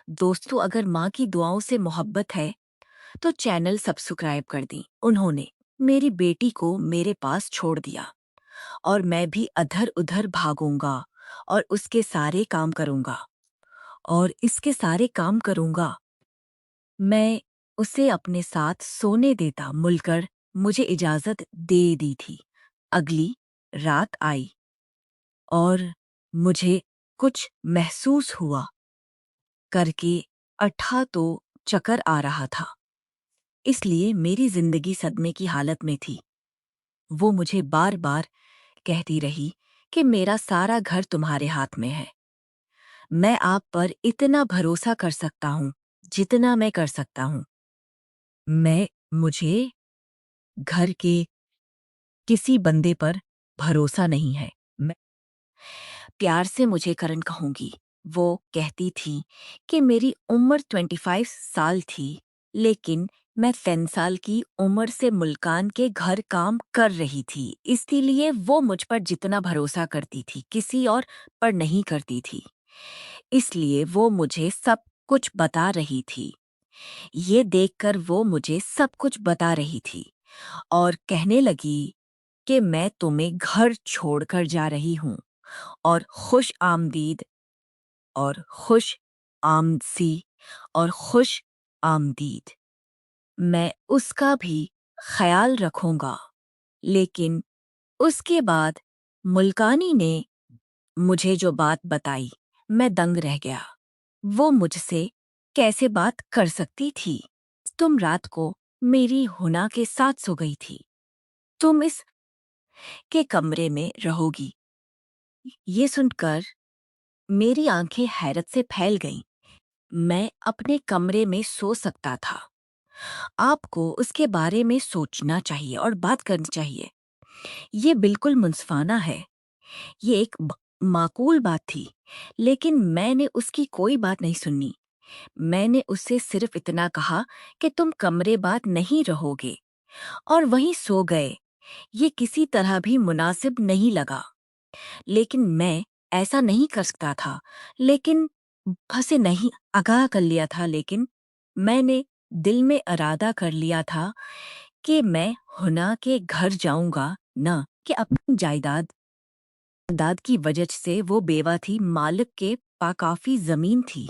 दोस्तों, अगर माँ की दुआओं से मोहब्बत है तो चैनल सब्सक्राइब कर दी। उन्होंने मेरी बेटी को मेरे पास छोड़ दिया और मैं भी अधर उधर भागूंगा और उसके सारे काम करूंगा और इसके सारे काम करूंगा। मैं उसे अपने साथ सोने देता मुलकर मुझे इजाजत दे दी थी। अगली रात आई और मुझे कुछ महसूस हुआ करके अठा तो चक्कर आ रहा था, इसलिए मेरी जिंदगी सदमे की हालत में थी। वो मुझे बार बार कहती रही कि मेरा सारा घर तुम्हारे हाथ में है। मैं आप पर इतना भरोसा कर सकता हूँ जितना मैं कर सकता हूँ। मुझे घर के किसी बंदे पर भरोसा नहीं है। मैं प्यार से मुझे करण कहूंगी। वो कहती थी कि मेरी उम्र 25 साल थी, लेकिन मैं 10 साल की उम्र से मुल्कान के घर काम कर रही थी। इसीलिए वो मुझ पर जितना भरोसा करती थी किसी और पर नहीं करती थी। इसलिए वो मुझे सब कुछ बता रही थी। ये देखकर वो मुझे सब कुछ बता रही थी और कहने लगी कि मैं तुम्हें घर छोड़कर जा रही हूँ और खुश आमदीद और खुश आमदसी और खुश आमदीद। मैं उसका भी ख्याल रखूंगा। लेकिन उसके बाद मुल्कानी ने मुझे जो बात बताई, मैं दंग रह गया। वो मुझसे कैसे बात कर सकती थी? तुम रात को मेरी हुना के साथ सो गई थी। तुम इस के कमरे में रहोगी। ये सुनकर मेरी आंखें हैरत से फैल गईं। मैं अपने कमरे में सो सकता था। आपको उसके बारे में सोचना चाहिए और बात करनी चाहिए। ये बिल्कुल मुनस्फाना है। ये एक माकूल बात थी, लेकिन मैंने उसकी कोई बात नहीं सुनी। मैंने उससे सिर्फ इतना कहा कि तुम कमरे बाद नहीं रहोगे और वहीं सो गए। ये किसी तरह भी मुनासिब नहीं लगा, लेकिन मैं ऐसा नहीं कर सकता था। लेकिन फंसे नहीं आगाह कर लिया था, लेकिन मैंने दिल में इरादा कर लिया था कि मैं हुना के घर जाऊंगा, न कि अपनी जायदाद दाद की वजह से वो बेवा थी। मालिक के पास काफी जमीन थी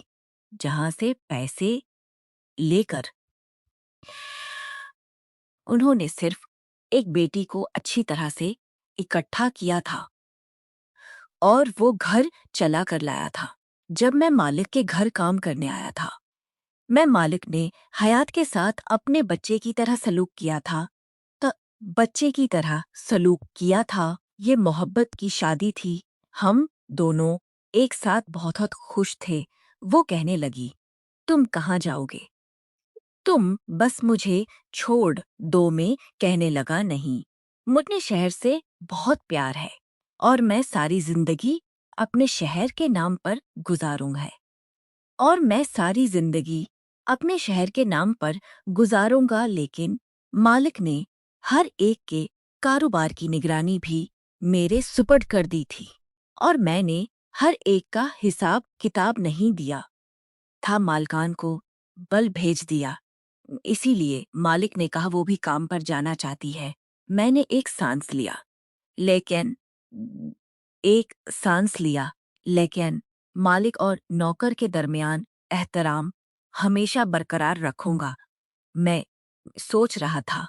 जहां से पैसे लेकर उन्होंने सिर्फ एक बेटी को अच्छी तरह से इकट्ठा किया था और वो घर चला कर लाया था। जब मैं मालिक के घर काम करने आया था, मैं मालिक ने हयात के साथ अपने बच्चे की तरह सलूक किया था। तो बच्चे की तरह सलूक किया था। ये मोहब्बत की शादी थी। हम दोनों एक साथ बहुत खुश थे। वो कहने लगी, तुम कहाँ जाओगे? तुम बस मुझे छोड़ दो। में कहने लगा, नहीं, मुझे शहर से बहुत प्यार है और मैं सारी जिंदगी अपने शहर के नाम पर गुजारूंगा है और मैं सारी जिंदगी अपने शहर के नाम पर गुजारूंगा। लेकिन मालिक ने हर एक के कारोबार की निगरानी भी मेरे सुपर्द कर दी थी और मैंने हर एक का हिसाब किताब नहीं दिया था। मालकान को बल भेज दिया। इसीलिए मालिक ने कहा वो भी काम पर जाना चाहती है। मैंने लेकिन एक सांस लिया, लेकिन मालिक और नौकर के दरमियान एहतराम हमेशा बरकरार रखूंगा। मैं सोच रहा था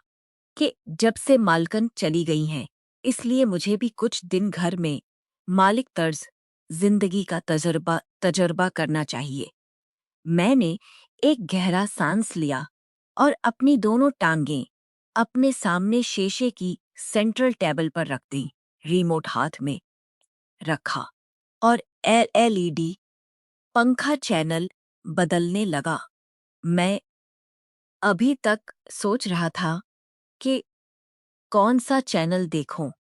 कि जब से मालकन चली गई हैं, इसलिए मुझे भी कुछ दिन घर में मालिक तर्ज जिंदगी का तजर्बा करना चाहिए। मैंने एक गहरा सांस लिया और अपनी दोनों टांगें अपने सामने शीशे की सेंट्रल टेबल पर रख दी। रिमोट हाथ में रखा और एलईडी पंखा चैनल बदलने लगा। मैं अभी तक सोच रहा था कि कौन सा चैनल देखूं।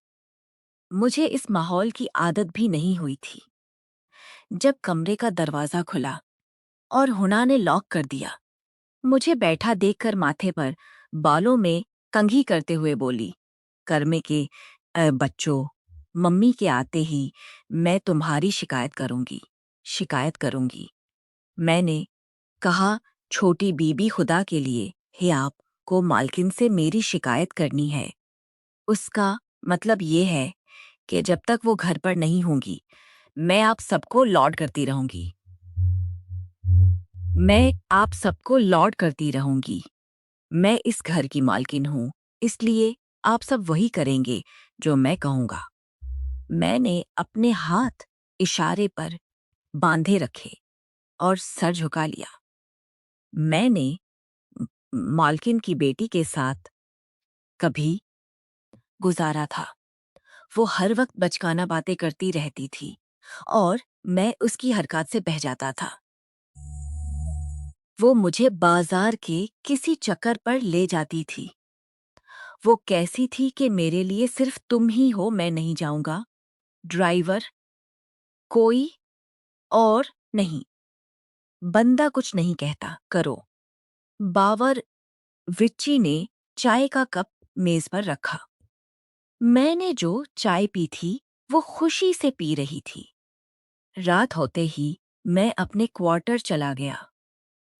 मुझे इस माहौल की आदत भी नहीं हुई थी। जब कमरे का दरवाजा खुला और हुना ने लॉक कर दिया, मुझे बैठा देखकर माथे पर बालों में कंघी करते हुए बोली, कर्मे के बच्चों, मम्मी के आते ही मैं तुम्हारी शिकायत करूंगी। मैंने कहा, छोटी बीबी, खुदा के लिए, हे आपको मालकिन से मेरी शिकायत करनी है। उसका मतलब ये है कि जब तक वो घर पर नहीं होंगी, मैं आप सबको लॉड करती रहूंगी। मैं आप सबको लॉड करती रहूंगी। मैं इस घर की मालकिन हूँ, इसलिए आप सब वही करेंगे जो मैं कहूँगा। मैंने अपने हाथ इशारे पर बांधे रखे और सर झुका लिया। मैंने मालकिन की बेटी के साथ कभी गुजारा था। वो हर वक्त बचकाना बातें करती रहती थी और मैं उसकी हरकत से बह जाता था। वो मुझे बाजार के किसी चक्कर पर ले जाती थी। वो कैसी थी कि मेरे लिए सिर्फ तुम ही हो, मैं नहीं जाऊंगा। ड्राइवर, कोई और नहीं। बंदा कुछ नहीं कहता, करो। बावर विच्ची ने चाय का कप मेज पर रखा। मैंने जो चाय पी थी वो खुशी से पी रही थी। रात होते ही मैं अपने क्वार्टर चला गया।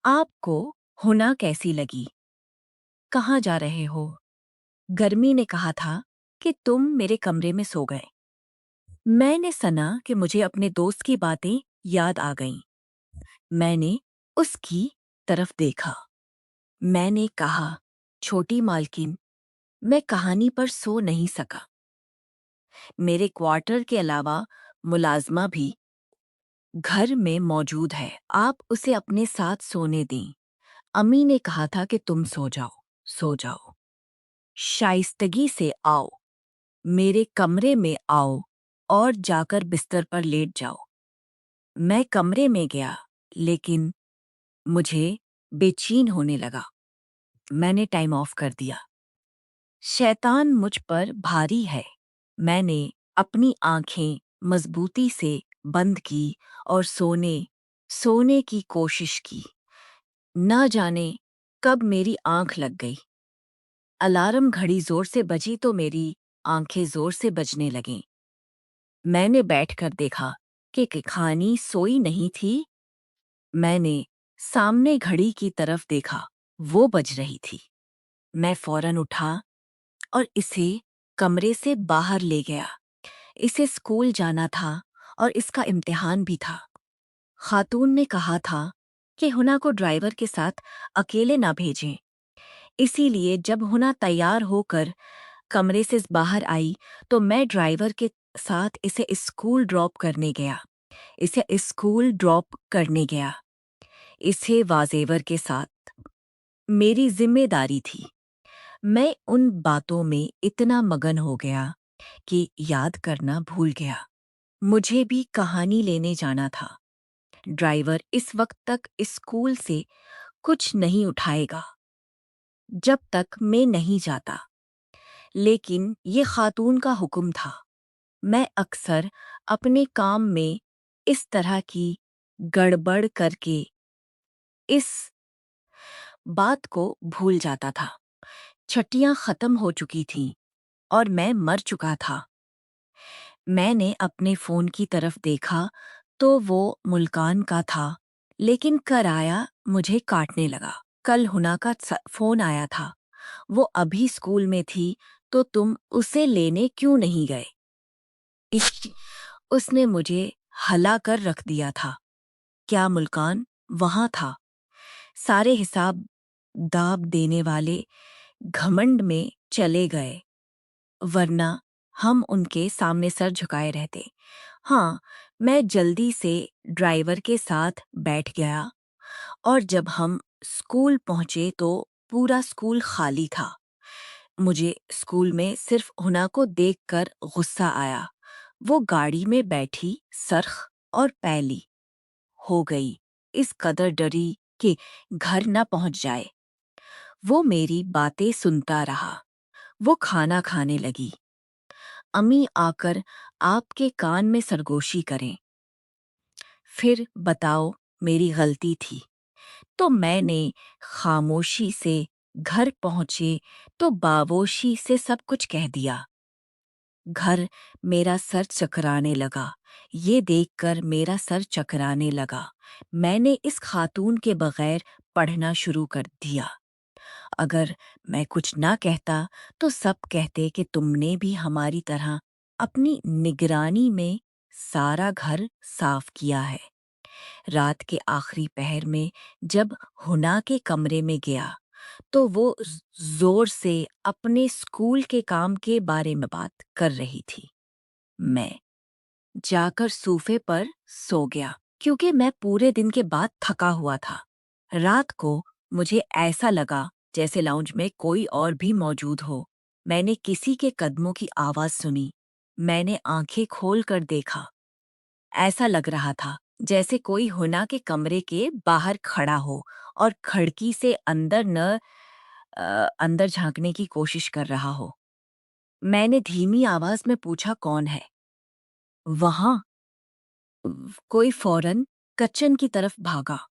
आपको हुना कैसी लगी? कहाँ जा रहे हो? गर्मी ने कहा था कि तुम मेरे कमरे में सो गए। मैंने सना कि मुझे अपने दोस्त की बातें याद आ गईं। मैंने उसकी तरफ देखा। मैंने कहा, छोटी मालकिन, मैं कहानी पर सो नहीं सका। मेरे क्वार्टर के अलावा मुलाजमा भी घर में मौजूद है, आप उसे अपने साथ सोने दें। अम्मी ने कहा था कि तुम सो जाओ, सो जाओ। शाइस्तगी से आओ, मेरे कमरे में आओ और जाकर बिस्तर पर लेट जाओ। मैं कमरे में गया, लेकिन मुझे बेचैन होने लगा। मैंने टाइम ऑफ कर दिया। शैतान मुझ पर भारी है। मैंने अपनी आंखें मजबूती से बंद की और सोने की कोशिश की। ना जाने कब मेरी आंख लग गई। अलार्म घड़ी जोर से बजी तो मेरी आंखें जोर से बजने लगीं। मैंने बैठकर देखा कि किखानी सोई नहीं थी। मैंने सामने घड़ी की तरफ देखा, वो बज रही थी। मैं फौरन उठा और इसे कमरे से बाहर ले गया। इसे स्कूल जाना था और इसका इम्तिहान भी था। खातून ने कहा था कि हुना को ड्राइवर के साथ अकेले ना भेजें। इसीलिए जब हुना तैयार होकर कमरे से बाहर आई तो मैं ड्राइवर के साथ इसे स्कूल ड्रॉप करने गया। इसे वाजेवर के साथ मेरी जिम्मेदारी थी। मैं उन बातों में इतना मगन हो गया कि याद करना भूल गया। मुझे भी कहानी लेने जाना था। ड्राइवर इस वक्त तक स्कूल से कुछ नहीं उठाएगा जब तक मैं नहीं जाता, लेकिन ये खातून का हुक्म था। मैं अक्सर अपने काम में इस तरह की गड़बड़ करके इस बात को भूल जाता था। छुट्टियां खत्म हो चुकी थीं और मैं मर चुका था। मैंने अपने फ़ोन की तरफ देखा तो वो मुल्कान का था, लेकिन कराया मुझे काटने लगा। कल हुना का फ़ोन आया था। वो अभी स्कूल में थी, तो तुम उसे लेने क्यों नहीं गए? उसने मुझे हला कर रख दिया था। क्या मुल्कान वहाँ था? सारे हिसाब दाब देने वाले घमंड में चले गए, वरना हम उनके सामने सर झुकाए रहते। हाँ, मैं जल्दी से ड्राइवर के साथ बैठ गया और जब हम स्कूल पहुंचे तो पूरा स्कूल खाली था। मुझे स्कूल में सिर्फ हुना को देखकर गुस्सा आया। वो गाड़ी में बैठी सरख और पैली हो गई, इस कदर डरी कि घर न पहुंच जाए। वो मेरी बातें सुनता रहा। वो खाना खाने लगी। अम्मी आकर आपके कान में सरगोशी करें। फिर बताओ, मेरी गलती थी तो मैंने खामोशी से घर पहुंचे तो बावोशी से सब कुछ कह दिया। घर मेरा सर चकराने लगा। ये देखकर मेरा सर चकराने लगा। मैंने इस खातून के बगैर पढ़ना शुरू कर दिया। अगर मैं कुछ ना कहता तो सब कहते कि तुमने भी हमारी तरह अपनी निगरानी में सारा घर साफ किया है। रात के आखिरी पहर में जब हुना के कमरे में गया तो वो जोर से अपने स्कूल के काम के बारे में बात कर रही थी। मैं जाकर सोफे पर सो गया क्योंकि मैं पूरे दिन के बाद थका हुआ था। रात को मुझे ऐसा लगा जैसे लाउंज में कोई और भी मौजूद हो। मैंने किसी के कदमों की आवाज सुनी। मैंने आंखें खोल कर देखा। ऐसा लग रहा था जैसे कोई हुना के कमरे के बाहर खड़ा हो और खिड़की से अंदर झांकने की कोशिश कर रहा हो। मैंने धीमी आवाज में पूछा, कौन है वहां? कोई फौरन किचन की तरफ भागा।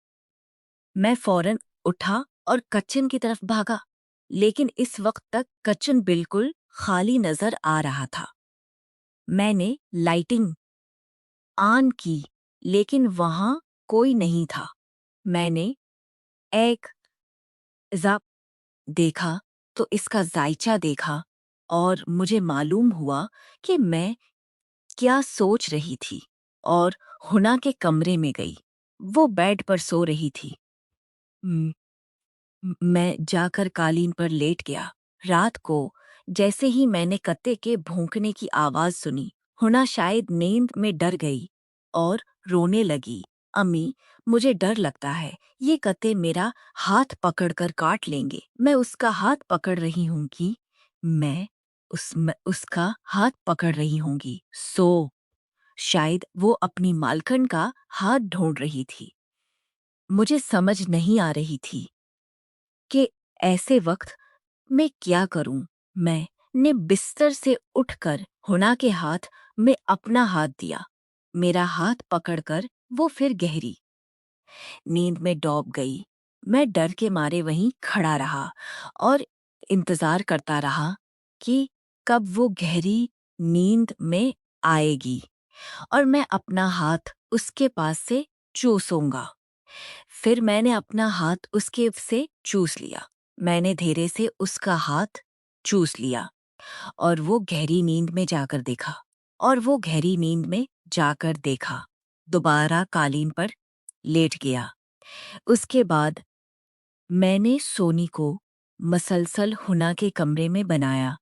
मैं फौरन उठा और किचन की तरफ भागा, लेकिन इस वक्त तक किचन बिल्कुल खाली नजर आ रहा था। मैंने लाइटिंग ऑन की, लेकिन वहां कोई नहीं था। मैंने एक ज़ाप देखा तो इसका जायचा देखा और मुझे मालूम हुआ कि मैं क्या सोच रही थी और हुना के कमरे में गई। वो बेड पर सो रही थी। म- मैं जाकर कालीन पर लेट गया। रात को जैसे ही मैंने कत्ते के भौंकने की आवाज सुनी, हुना शायद नींद में डर गई और रोने लगी। अम्मी, मुझे डर लगता है, ये कत्ते मेरा हाथ पकड़कर काट लेंगे। मैं उसका हाथ पकड़ रही हूँगी। मैं उसका हाथ पकड़ रही होंगी। सो शायद वो अपनी मालकन का हाथ ढूंढ रही थी। मुझे समझ नहीं आ रही थी कि ऐसे वक्त मैं क्या करूं। मैंने बिस्तर से उठकर हुना के हाथ में अपना हाथ दिया। मेरा हाथ पकड़कर वो फिर गहरी नींद में डूब गई। मैं डर के मारे वहीं खड़ा रहा और इंतजार करता रहा कि कब वो गहरी नींद में आएगी और मैं अपना हाथ उसके पास से चूसूंगा। फिर मैंने अपना हाथ उसके से चूस लिया। मैंने धीरे से उसका हाथ चूस लिया और वो गहरी नींद में जाकर देखा और वो गहरी नींद में जाकर देखा। दोबारा कालीन पर लेट गया। उसके बाद मैंने सोनी को मसलसल हुना के कमरे में बनाया।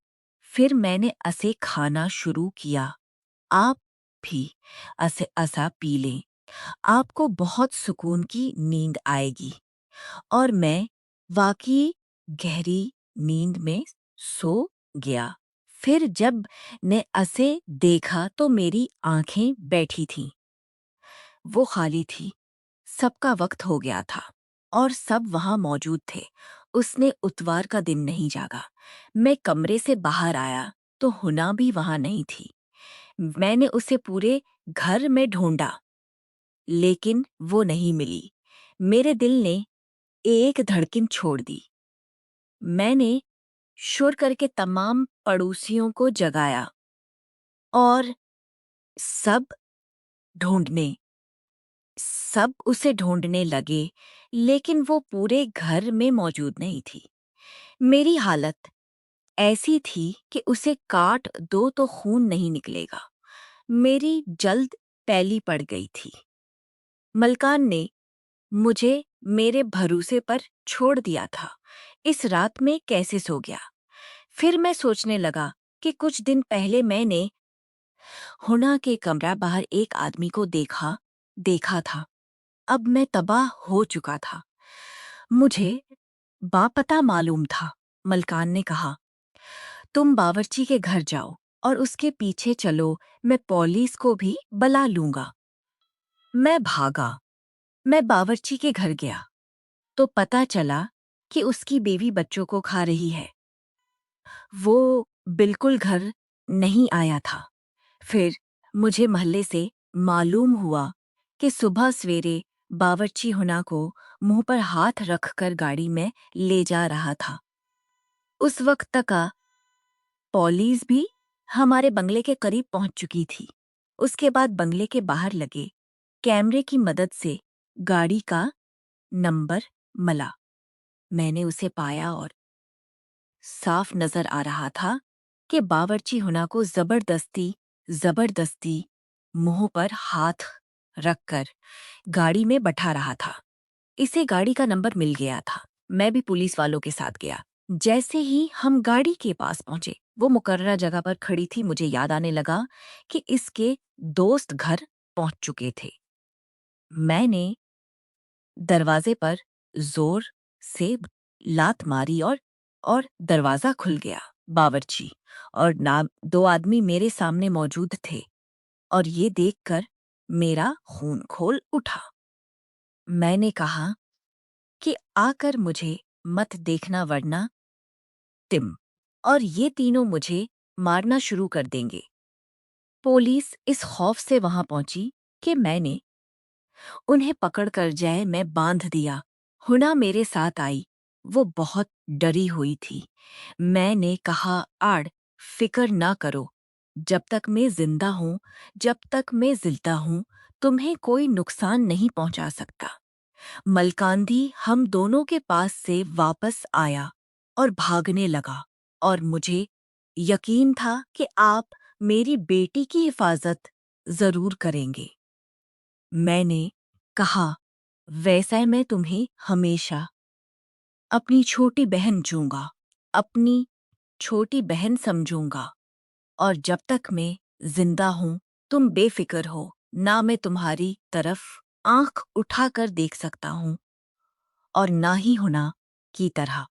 फिर मैंने असे खाना शुरू किया। आप भी असे असा पी लें, आपको बहुत सुकून की नींद आएगी। और मैं वाकई गहरी नींद में सो गया। फिर जब ने असे देखा तो मेरी आंखें बैठी थीं। वो खाली थी। सबका वक्त हो गया था और सब वहां मौजूद थे। उसने उतवार का दिन नहीं जागा। मैं कमरे से बाहर आया तो हुना भी वहां नहीं थी। मैंने उसे पूरे घर में ढूंढा, लेकिन वो नहीं मिली। मेरे दिल ने एक धड़कन छोड़ दी। मैंने शोर करके तमाम पड़ोसियों को जगाया और सब ढूंढने सब उसे ढूंढने लगे, लेकिन वो पूरे घर में मौजूद नहीं थी। मेरी हालत ऐसी थी कि उसे काट दो तो खून नहीं निकलेगा। मेरी जल्द पैली पड़ गई थी। मलकान ने मुझे मेरे भरोसे पर छोड़ दिया था। इस रात में कैसे सो गया? फिर मैं सोचने लगा कि कुछ दिन पहले मैंने हुना के कमरा बाहर एक आदमी को देखा था। अब मैं तबाह हो चुका था। मुझे बापता मालूम था। मलकान ने कहा, तुम बावर्ची के घर जाओ और उसके पीछे चलो, मैं पुलिस को भी बुला लूंगा। मैं भागा। मैं बावर्ची के घर गया तो पता चला कि उसकी बीवी बच्चों को खा रही है। वो बिल्कुल घर नहीं आया था। फिर मुझे मोहल्ले से मालूम हुआ कि सुबह सवेरे बावर्ची हुना को मुंह पर हाथ रखकर गाड़ी में ले जा रहा था। उस वक्त तक पुलिस भी हमारे बंगले के करीब पहुंच चुकी थी। उसके बाद बंगले के बाहर लगे कैमरे की मदद से गाड़ी का नंबर मला। मैंने उसे पाया और साफ नजर आ रहा था कि बावर्ची हुना को जबरदस्ती जबरदस्ती मुंह पर हाथ रखकर गाड़ी में बैठा रहा था। इसे गाड़ी का नंबर मिल गया था। मैं भी पुलिस वालों के साथ गया। जैसे ही हम गाड़ी के पास पहुंचे, वो मुकर्ररा जगह पर खड़ी थी। मुझे याद आने लगा कि इसके दोस्त घर पहुंच चुके थे। मैंने दरवाजे पर जोर से लात मारी और दरवाजा खुल गया। बावर्ची और ना दो आदमी मेरे सामने मौजूद थे और ये देखकर मेरा खून खोल उठा। मैंने कहा कि आकर मुझे मत देखना वरना टिम और ये तीनों मुझे मारना शुरू कर देंगे। पुलिस इस खौफ से वहां पहुंची कि मैंने उन्हें पकड़कर जय में बांध दिया। हुना मेरे साथ आई। वो बहुत डरी हुई थी। मैंने कहा, आड़ फिक्र ना करो। जब तक मैं जिंदा हूं, जब तक मैं जिंदा हूं, तुम्हें कोई नुकसान नहीं पहुंचा सकता। मलकांदी हम दोनों के पास से वापस आया और भागने लगा और मुझे यकीन था कि आप मेरी बेटी की हिफाजत जरूर करेंगे। मैंने कहा, वैसा मैं तुम्हें हमेशा अपनी छोटी बहन चूंगा, अपनी छोटी बहन समझूंगा और जब तक मैं जिंदा हूं तुम बेफिक्र हो। ना मैं तुम्हारी तरफ आंख उठाकर देख सकता हूं और ना ही हुना की तरह।